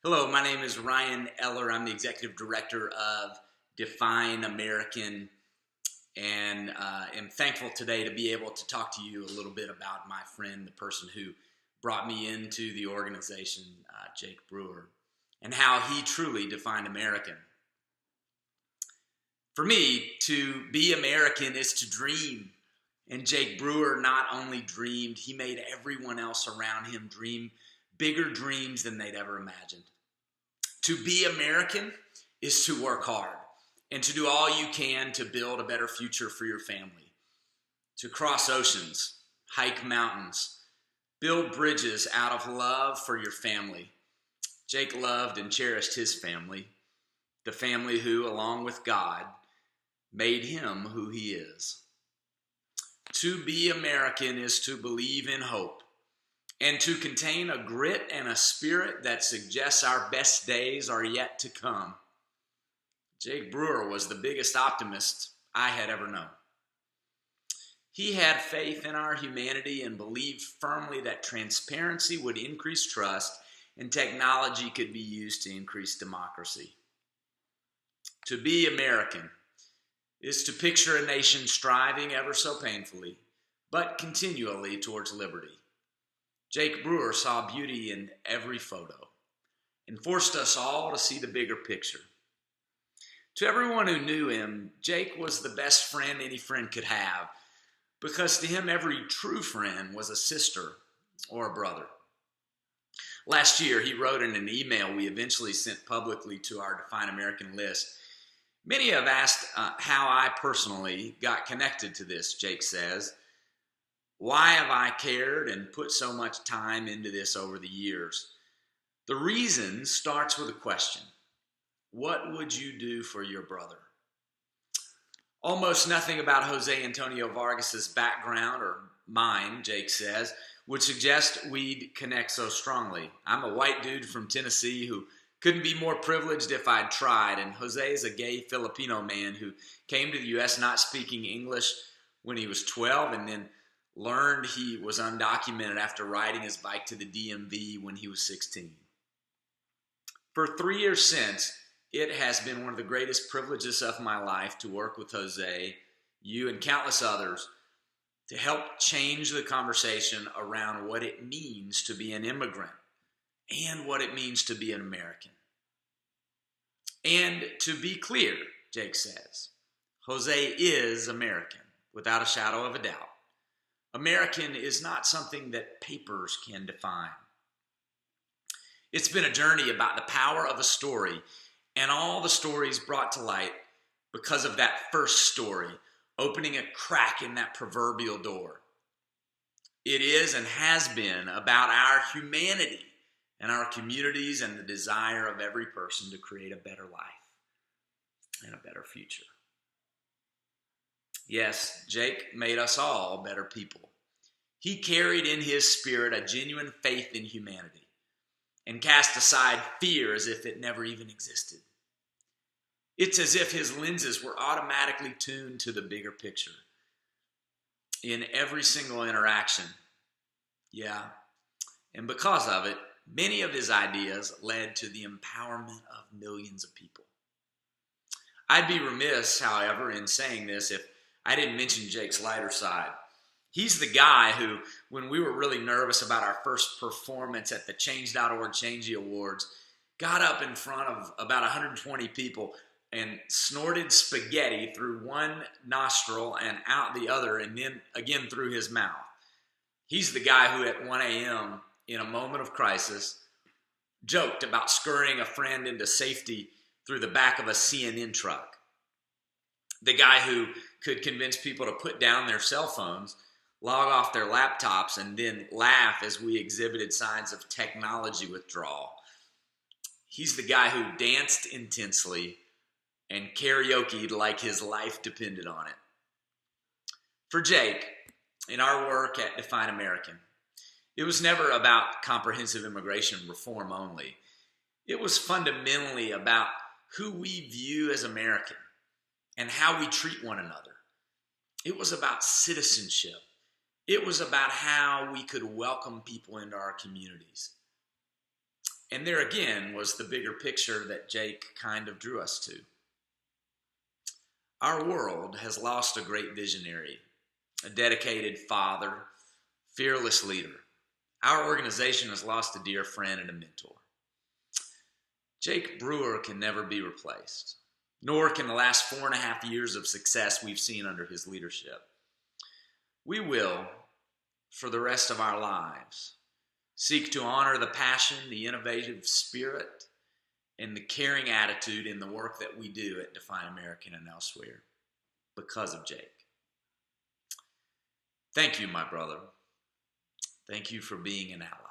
Hello, my name is Ryan Eller. I'm the executive director of Define American, and am thankful today to be able to talk to you a little bit about my friend, the person who brought me into the organization, Jake Brewer, and how he truly defined American. For me, to be American is to dream. And Jake Brewer not only dreamed, he made everyone else around him dream bigger dreams than they'd ever imagined. To be American is to work hard and to do all you can to build a better future for your family. To cross oceans, hike mountains, build bridges out of love for your family. Jake loved and cherished his family, the family who, along with God, made him who he is. To be American is to believe in hope and to contain a grit and a spirit that suggests our best days are yet to come. Jake Brewer was the biggest optimist I had ever known. He had faith in our humanity and believed firmly that transparency would increase trust and technology could be used to increase democracy. To be American is to picture a nation striving ever so painfully, but continually towards liberty. Jake Brewer saw beauty in every photo and forced us all to see the bigger picture. To everyone who knew him, Jake was the best friend any friend could have, because to him every true friend was a sister or a brother. Last year, he wrote in an email we eventually sent publicly to our Define American list. Many have asked how I personally got connected to this, Jake says. Why have I cared and put so much time into this over the years? The reason starts with a question. What would you do for your brother? Almost nothing about Jose Antonio Vargas's background or mine, Jake says, would suggest we'd connect so strongly. I'm a white dude from Tennessee who couldn't be more privileged if I'd tried, and Jose is a gay Filipino man who came to the U.S. not speaking English when he was 12 and then learned he was undocumented after riding his bike to the DMV when he was 16. For 3 years since, it has been one of the greatest privileges of my life to work with Jose, you, and countless others to help change the conversation around what it means to be an immigrant and what it means to be an American. And to be clear, Jake says, Jose is American, without a shadow of a doubt. American is not something that papers can define. It's been a journey about the power of a story and all the stories brought to light because of that first story, opening a crack in that proverbial door. It is and has been about our humanity and our communities and the desire of every person to create a better life and a better future. Yes, Jake made us all better people. He carried in his spirit a genuine faith in humanity and cast aside fear as if it never even existed. It's as if his lenses were automatically tuned to the bigger picture in every single interaction. Yeah, and because of it, many of his ideas led to the empowerment of millions of people. I'd be remiss, however, in saying this if I didn't mention Jake's lighter side. He's the guy who, when we were really nervous about our first performance at the Change.org Changey Awards, got up in front of about 120 people and snorted spaghetti through one nostril and out the other, and then again through his mouth. He's the guy who at 1 a.m., in a moment of crisis, joked about scurrying a friend into safety through the back of a CNN truck. The guy who could convince people to put down their cell phones, log off their laptops, and then laugh as we exhibited signs of technology withdrawal. He's the guy who danced intensely and karaoke'd like his life depended on it. For Jake, in our work at Define American, it was never about comprehensive immigration reform only. It was fundamentally about who we view as American and how we treat one another. It was about citizenship. It was about how we could welcome people into our communities. And there again was the bigger picture that Jake kind of drew us to. Our world has lost a great visionary, a dedicated father, fearless leader. Our organization has lost a dear friend and a mentor. Jake Brewer can never be replaced, nor can the last 4.5 years of success we've seen under his leadership. We will, for the rest of our lives, seek to honor the passion, the innovative spirit, and the caring attitude in the work that we do at Define American and elsewhere because of Jake. Thank you, my brother. Thank you for being an ally.